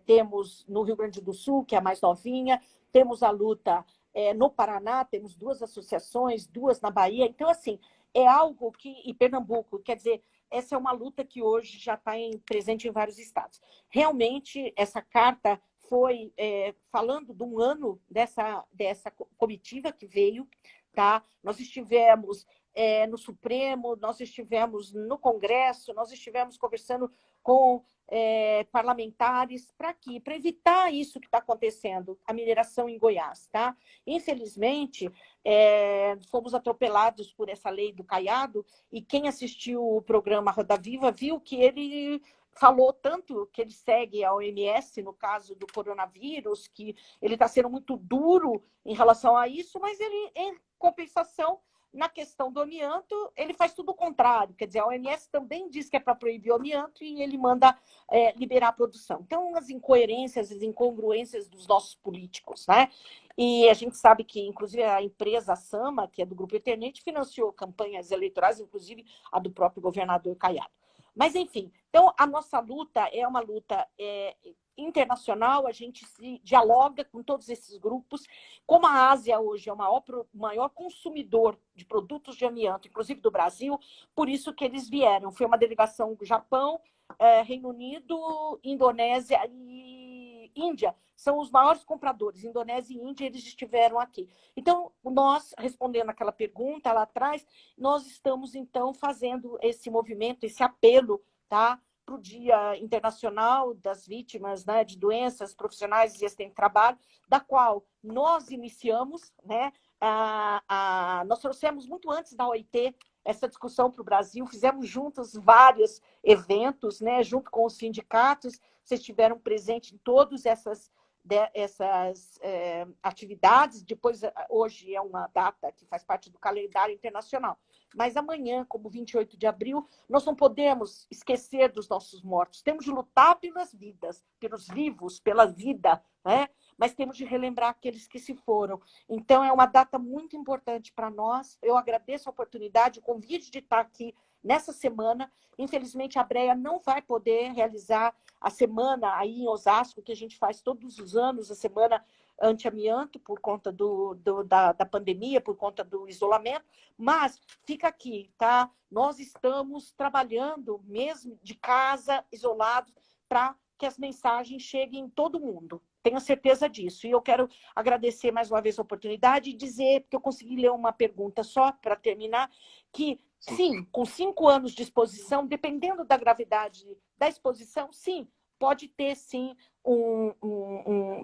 temos no Rio Grande do Sul, que é a mais novinha, temos a luta no Paraná, temos 2 associações, 2 na Bahia. Então, assim, é algo que... E Pernambuco, quer dizer, essa é uma luta que hoje já está presente em vários estados. Realmente, essa carta foi falando de um ano dessa comitiva que veio, tá? Nós estivemos no Supremo, nós estivemos no Congresso, nós estivemos conversando com parlamentares para quê? Para evitar isso que está acontecendo, a mineração em Goiás, tá? Infelizmente, fomos atropelados por essa lei do Caiado, e quem assistiu o programa Roda Viva viu que ele falou tanto que ele segue a OMS no caso do coronavírus, que ele está sendo muito duro em relação a isso, mas ele, em compensação, na questão do amianto, ele faz tudo o contrário. Quer dizer, a OMS também diz que é para proibir o amianto e ele manda liberar a produção. Então, as incoerências, as incongruências dos nossos políticos, né? E a gente sabe que, inclusive, a empresa Sama, que é do Grupo Eternit, financiou campanhas eleitorais, inclusive a do próprio governador Caiado. Mas, enfim, então a nossa luta é uma luta internacional, a gente se dialoga com todos esses grupos. Como a Ásia hoje é o maior consumidor de produtos de amianto, inclusive do Brasil, por isso que eles vieram. Foi uma delegação do Japão, Reino Unido, Indonésia e Índia. São os maiores compradores. Indonésia e Índia, eles estiveram aqui. Então, nós, respondendo aquela pergunta lá atrás, nós estamos, então, fazendo esse movimento, esse apelo, tá? para o Dia Internacional das Vítimas, né, de Doenças Profissionais e Acidente de Trabalho, da qual nós iniciamos, né, nós trouxemos muito antes da OIT essa discussão para o Brasil, fizemos juntos vários eventos, né, junto com os sindicatos, vocês estiveram presentes em todas essas atividades. Depois, hoje é uma data que faz parte do calendário internacional, mas amanhã, como 28 de abril, nós não podemos esquecer dos nossos mortos. Temos de lutar pelas vidas, pelos vivos, pela vida, né? Mas temos de relembrar aqueles que se foram. Então, é uma data muito importante para nós. Eu agradeço a oportunidade, o convite de estar aqui nessa semana. Infelizmente, a Breia não vai poder realizar a semana aí em Osasco, que a gente faz todos os anos, a semana anti-amianto, por conta da pandemia, por conta do isolamento, mas fica aqui, tá? Nós estamos trabalhando mesmo de casa, isolados, para que as mensagens cheguem em todo mundo. Tenho certeza disso. E eu quero agradecer mais uma vez a oportunidade e dizer, porque eu consegui ler uma pergunta só para terminar, que sim, com 5 anos de exposição, dependendo da gravidade da exposição, sim, pode ter sim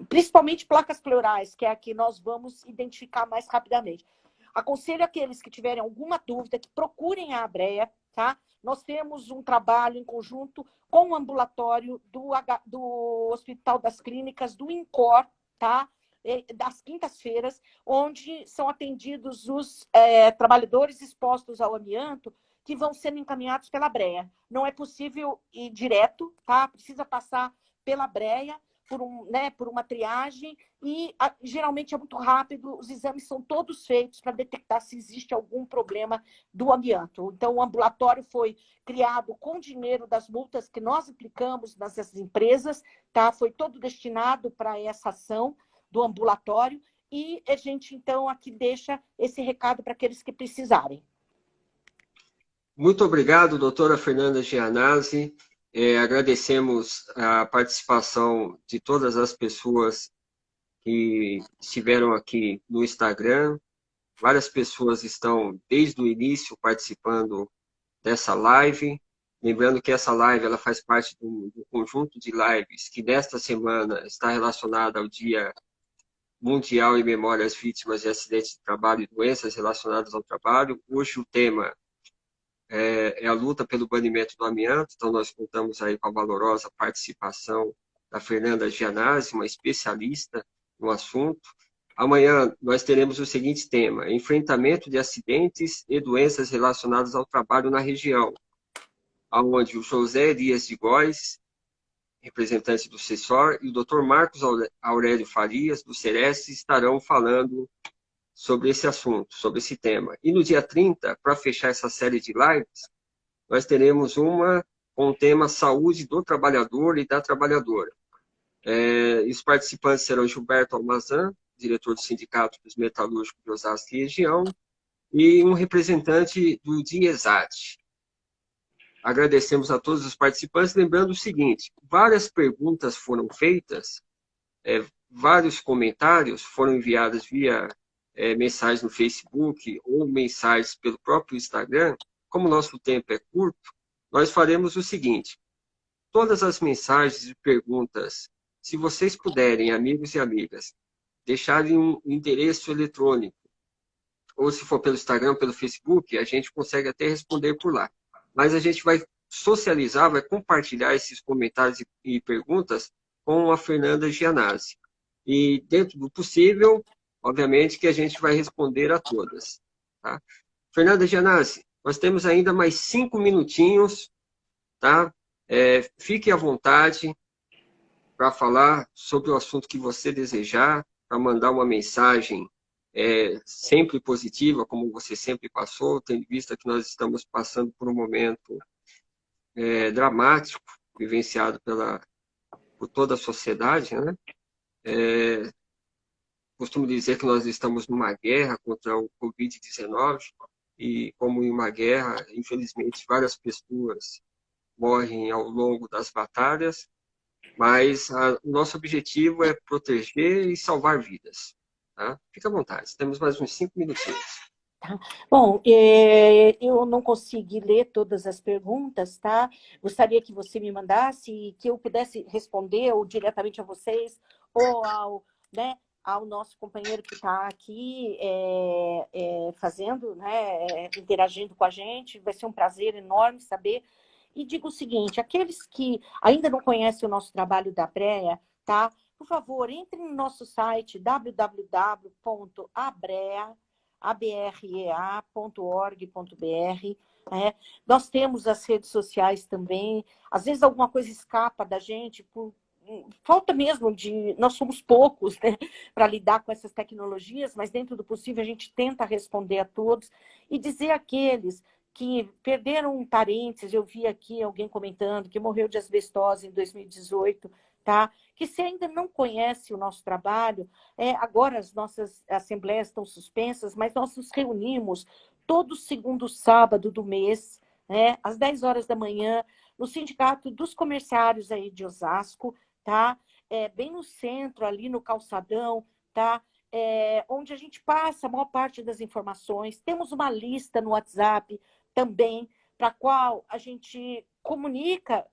principalmente placas pleurais, que é a que nós vamos identificar mais rapidamente. Aconselho aqueles que tiverem alguma dúvida que procurem a Abreia, tá? Nós temos um trabalho em conjunto com o ambulatório do Hospital das Clínicas, do INCOR, tá? Das quintas-feiras, onde são atendidos os trabalhadores expostos ao amianto, que vão sendo encaminhados pela Breia. Não é possível ir direto, tá? Precisa passar pela Breia, por uma triagem, e geralmente é muito rápido, os exames são todos feitos para detectar se existe algum problema do amianto. Então, o ambulatório foi criado com dinheiro das multas que nós aplicamos nessas empresas, tá? Foi todo destinado para essa ação do ambulatório, e a gente, então, aqui deixa esse recado para aqueles que precisarem. Muito obrigado, doutora Fernanda Gianazzi. Agradecemos a participação de todas as pessoas que estiveram aqui no Instagram. Várias pessoas estão, desde o início, participando dessa live. Lembrando que essa live ela faz parte do conjunto de lives que, desta semana, está relacionada ao Dia Mundial em Memória às Vítimas de Acidentes de Trabalho e Doenças Relacionadas ao Trabalho. Hoje o tema é a luta pelo banimento do amianto, então nós contamos aí com a valorosa participação da Fernanda Gianazzi, uma especialista no assunto. Amanhã nós teremos o seguinte tema: enfrentamento de acidentes e doenças relacionadas ao trabalho na região, onde o José Elias de Góes, representante do CESOR, e o Dr. Marcos Aurélio Farias, do CERES, estarão falando sobre esse assunto, sobre esse tema. E no dia 30, para fechar essa série de lives, nós teremos uma com o tema Saúde do Trabalhador e da Trabalhadora. Os participantes serão Gilberto Almazan, diretor do Sindicato dos Metalúrgicos de Osasco e região, e um representante do DIESAT. Agradecemos a todos os participantes, lembrando o seguinte: várias perguntas foram feitas, vários comentários foram enviados via mensagens no Facebook ou mensagens pelo próprio Instagram. Como o nosso tempo é curto, nós faremos o seguinte: todas as mensagens e perguntas, se vocês puderem, amigos e amigas, deixarem um endereço eletrônico, ou se for pelo Instagram, pelo Facebook, a gente consegue até responder por lá. Mas a gente vai socializar, vai compartilhar esses comentários e perguntas com a Fernanda Gianazzi. E, dentro do possível, obviamente que a gente vai responder a todas. Tá? Fernanda Gianazzi, nós temos ainda mais 5 minutinhos, tá? Fique à vontade para falar sobre o assunto que você desejar, para mandar uma mensagem sempre positiva, como você sempre passou, tendo visto que nós estamos passando por um momento dramático, vivenciado por toda a sociedade, né? Costumo dizer que nós estamos numa guerra contra o Covid-19 e, como em uma guerra, infelizmente, várias pessoas morrem ao longo das batalhas, mas o nosso objetivo é proteger e salvar vidas. Tá? Fique à vontade, temos mais uns 5 minutinhos. Bom, eu não consegui ler todas as perguntas, tá? Gostaria que você me mandasse e que eu pudesse responder ou diretamente a vocês ou ao, né, ao nosso companheiro que está aqui fazendo, né, interagindo com a gente. Vai ser um prazer enorme saber. E digo o seguinte, aqueles que ainda não conhecem o nosso trabalho da Abrea, tá? Por favor, entrem no nosso site www.abrea.org.br. Nós temos as redes sociais também. Às vezes alguma coisa escapa da gente por falta mesmo de... Nós somos poucos, né, para lidar com essas tecnologias, mas dentro do possível a gente tenta responder a todos e dizer àqueles que perderam parentes, eu vi aqui alguém comentando que morreu de asbestose em 2018, tá? Que se ainda não conhece o nosso trabalho, agora as nossas assembleias estão suspensas, mas nós nos reunimos todo segundo sábado do mês, né, às 10 horas da manhã, no Sindicato dos Comerciários aí de Osasco, tá? Bem no centro, ali no calçadão, tá? Onde a gente passa a maior parte das informações. Temos uma lista no WhatsApp também, para a qual a gente comunica,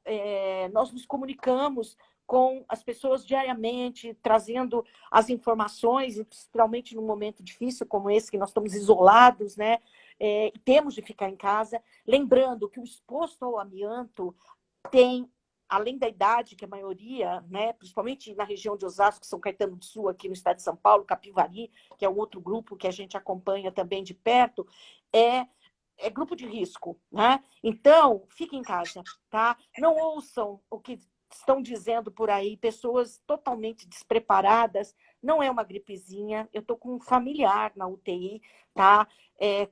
nós nos comunicamos com as pessoas diariamente, trazendo as informações, principalmente num momento difícil como esse, que nós estamos isolados, né? Temos de ficar em casa. Lembrando que o exposto ao amianto tem, além da idade, que a maioria, né, principalmente na região de Osasco, São Caetano do Sul, aqui no estado de São Paulo, Capivari, que é um outro grupo que a gente acompanha também de perto, é grupo de risco, né? Então, fiquem em casa, tá? Não ouçam o que estão dizendo por aí, pessoas totalmente despreparadas. Não é uma gripezinha, eu estou com um familiar na UTI, tá?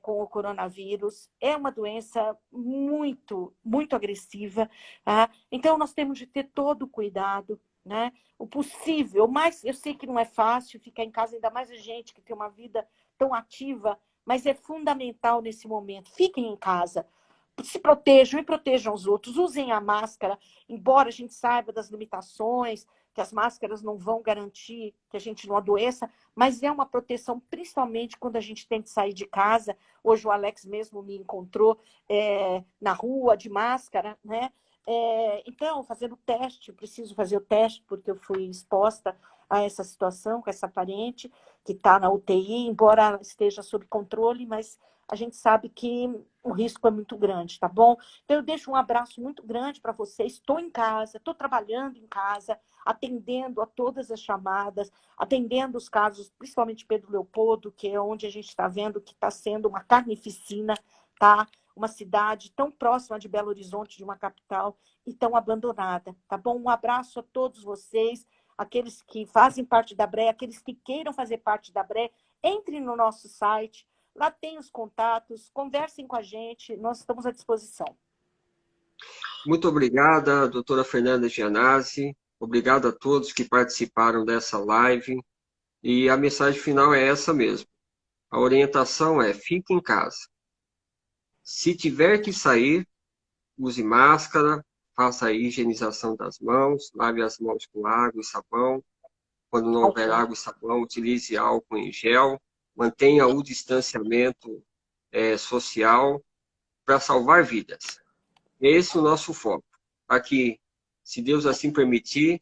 Com o coronavírus. É uma doença muito, muito agressiva, tá? Então, nós temos de ter todo o cuidado, né? O possível, mas eu sei que não é fácil ficar em casa, ainda mais a gente que tem uma vida tão ativa, mas é fundamental nesse momento. Fiquem em casa, se protejam e protejam os outros, usem a máscara, embora a gente saiba das limitações, que as máscaras não vão garantir que a gente não adoeça, mas é uma proteção, principalmente quando a gente tem que sair de casa. Hoje o Alex mesmo me encontrou na rua de máscara, né? Então, fazendo o teste, preciso fazer o teste, porque eu fui exposta a essa situação com essa parente que está na UTI, embora ela esteja sob controle, mas a gente sabe que o risco é muito grande, tá bom? Então, eu deixo um abraço muito grande para vocês. Estou em casa, estou trabalhando em casa, atendendo a todas as chamadas, atendendo os casos, principalmente Pedro Leopoldo, que é onde a gente está vendo que está sendo uma carnificina, tá? Uma cidade tão próxima de Belo Horizonte, de uma capital, e tão abandonada, tá bom? Um abraço a todos vocês, aqueles que fazem parte da Abrea, aqueles que queiram fazer parte da Abrea, entrem no nosso site, lá tem os contatos, conversem com a gente, nós estamos à disposição. Muito obrigada, doutora Fernanda Gianazzi. Obrigado a todos que participaram dessa live. E a mensagem final é essa mesmo. A orientação é: fique em casa. Se tiver que sair, use máscara, faça a higienização das mãos, lave as mãos com água e sabão. Quando não houver água e sabão, utilize álcool em gel. Mantenha o distanciamento social para salvar vidas. Esse é o nosso foco. Aqui, se Deus assim permitir,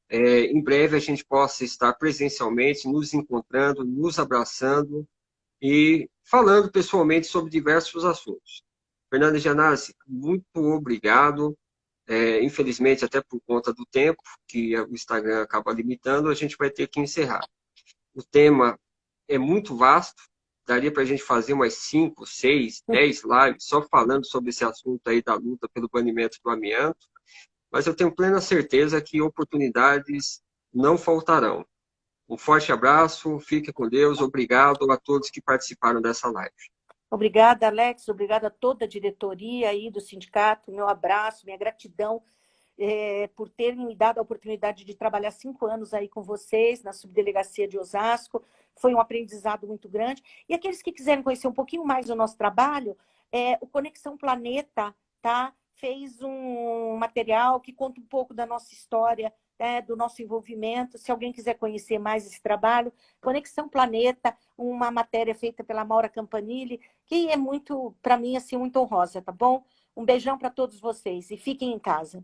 em breve a gente possa estar presencialmente, nos encontrando, nos abraçando e falando pessoalmente sobre diversos assuntos. Fernanda Gianazzi, muito obrigado. Infelizmente, até por conta do tempo, que o Instagram acaba limitando, a gente vai ter que encerrar. O tema é muito vasto, daria para a gente fazer umas 5, 6, 10 lives só falando sobre esse assunto aí da luta pelo banimento do amianto, mas eu tenho plena certeza que oportunidades não faltarão. Um forte abraço, fique com Deus, obrigado a todos que participaram dessa live. Obrigada, Alex, obrigada a toda a diretoria aí do sindicato, meu abraço, minha gratidão por terem me dado a oportunidade de trabalhar 5 anos aí com vocês na subdelegacia de Osasco. Foi um aprendizado muito grande. E aqueles que quiserem conhecer um pouquinho mais do nosso trabalho, o Conexão Planeta, tá? fez um material que conta um pouco da nossa história, né, do nosso envolvimento. Se alguém quiser conhecer mais esse trabalho, Conexão Planeta, uma matéria feita pela Maura Campanile, que é muito, para mim, assim, muito honrosa, tá bom? Um beijão para todos vocês e fiquem em casa.